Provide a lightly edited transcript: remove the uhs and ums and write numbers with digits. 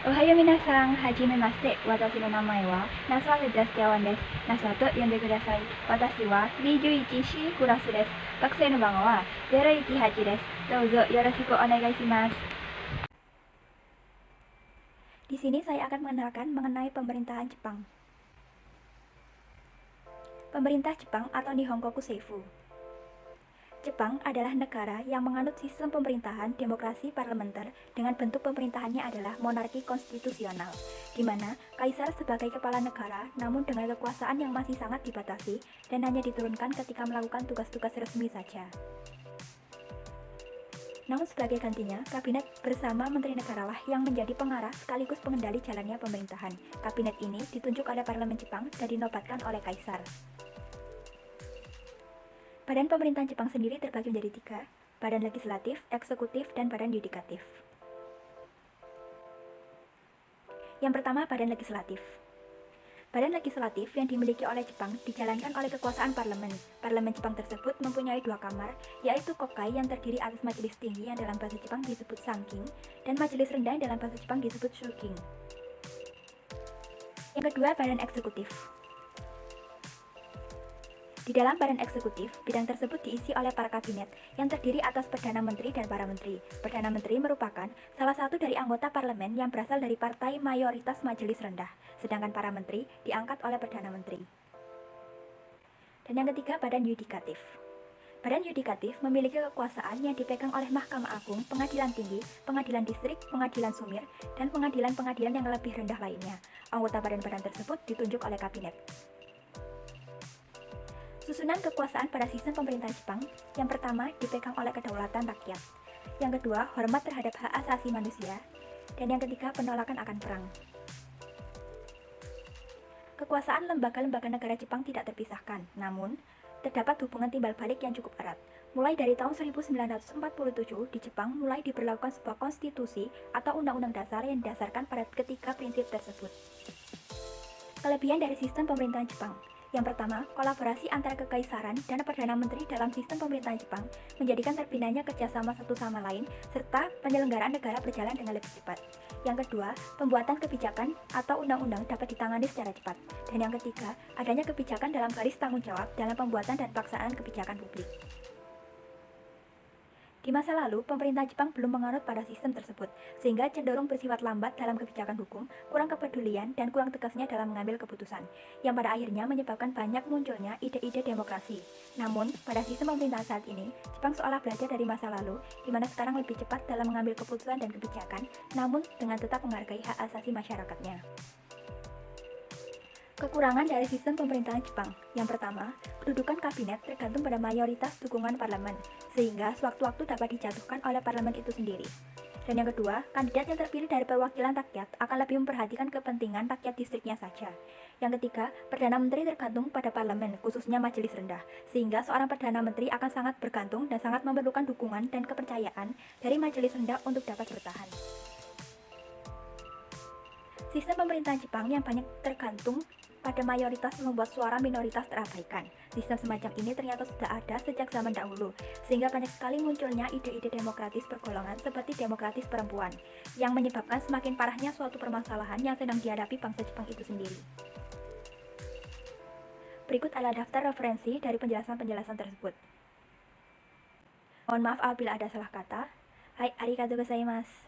Ohayo minasan, hajime maste, watashi no namae wa Nasawa Setiawan desu. Nasa to yonde kudasai. Watashi wa 21C クラスです。学生の番号は018です。どうぞよろしくお願いします。Di sini saya akan mengenalkan mengenai pemerintahan Jepang. Pemerintah Jepang atau Nihongoku Seifu. Jepang adalah negara yang menganut sistem pemerintahan demokrasi parlementer dengan bentuk pemerintahannya adalah monarki konstitusional, di mana kaisar sebagai kepala negara namun dengan kekuasaan yang masih sangat dibatasi dan hanya diturunkan ketika melakukan tugas-tugas resmi saja. Namun sebagai gantinya, kabinet bersama menteri negara lah yang menjadi pengarah sekaligus pengendali jalannya pemerintahan. Kabinet ini ditunjuk oleh parlemen Jepang dan dinobatkan oleh kaisar. Badan pemerintahan Jepang sendiri terbagi menjadi 3, badan legislatif, eksekutif, dan badan yudikatif. Yang pertama, badan legislatif. Badan legislatif yang dimiliki oleh Jepang dijalankan oleh kekuasaan parlemen. Parlemen Jepang tersebut mempunyai 2 kamar, yaitu Kokai yang terdiri atas majelis tinggi yang dalam bahasa Jepang disebut Sanking, dan majelis rendah yang dalam bahasa Jepang disebut Shuking. Yang kedua, badan eksekutif. Di dalam badan eksekutif, bidang tersebut diisi oleh para kabinet yang terdiri atas Perdana Menteri dan para menteri. Perdana Menteri merupakan salah satu dari anggota parlemen yang berasal dari partai mayoritas majelis rendah, sedangkan para menteri diangkat oleh Perdana Menteri. Dan yang ketiga, badan yudikatif. Badan yudikatif memiliki kekuasaan yang dipegang oleh Mahkamah Agung, Pengadilan Tinggi, Pengadilan Distrik, Pengadilan Sumir, dan pengadilan-pengadilan yang lebih rendah lainnya. Anggota badan-badan tersebut ditunjuk oleh kabinet. Susunan kekuasaan pada sistem pemerintahan Jepang, yang pertama dipegang oleh kedaulatan rakyat, yang kedua hormat terhadap hak asasi manusia, dan yang ketiga penolakan akan perang. Kekuasaan lembaga-lembaga negara Jepang tidak terpisahkan, namun terdapat hubungan timbal balik yang cukup erat. Mulai dari tahun 1947 di Jepang mulai diberlakukan sebuah konstitusi atau undang-undang dasar yang didasarkan pada ketiga prinsip tersebut. Kelebihan dari sistem pemerintahan Jepang. Yang pertama, kolaborasi antara kekaisaran dan Perdana Menteri dalam sistem pemerintahan Jepang menjadikan terbinanya kerjasama satu sama lain, serta penyelenggaraan negara berjalan dengan lebih cepat. Yang kedua, pembuatan kebijakan atau undang-undang dapat ditangani secara cepat. Dan yang ketiga, adanya kebijakan dalam garis tanggung jawab dalam pembuatan dan pelaksanaan kebijakan publik. Di masa lalu, pemerintah Jepang belum menganut pada sistem tersebut, sehingga cenderung bersifat lambat dalam kebijakan hukum, kurang kepedulian, dan kurang tegasnya dalam mengambil keputusan, yang pada akhirnya menyebabkan banyak munculnya ide-ide demokrasi. Namun, pada sistem pemerintahan saat ini, Jepang seolah belajar dari masa lalu, di mana sekarang lebih cepat dalam mengambil keputusan dan kebijakan, namun dengan tetap menghargai hak asasi masyarakatnya. Kekurangan dari sistem pemerintahan Jepang. Yang pertama, kedudukan kabinet tergantung pada mayoritas dukungan parlemen, sehingga sewaktu-waktu dapat dijatuhkan oleh parlemen itu sendiri. Dan yang kedua, kandidat yang terpilih dari perwakilan rakyat akan lebih memperhatikan kepentingan rakyat distriknya saja. Yang ketiga, Perdana Menteri tergantung pada parlemen, khususnya majelis rendah, sehingga seorang Perdana Menteri akan sangat bergantung dan sangat memerlukan dukungan dan kepercayaan dari majelis rendah untuk dapat bertahan. Sistem pemerintahan Jepang yang banyak tergantung pada mayoritas membuat suara minoritas terabaikan. Sistem semacam ini ternyata sudah ada sejak zaman dahulu, sehingga banyak sekali munculnya ide-ide demokratis bergolongan seperti demokratis perempuan, yang menyebabkan semakin parahnya suatu permasalahan yang sedang dihadapi bangsa Jepang itu sendiri. Berikut adalah daftar referensi dari penjelasan-penjelasan tersebut. Mohon maaf apabila ada salah kata. Hai, arigatou gozaimasu.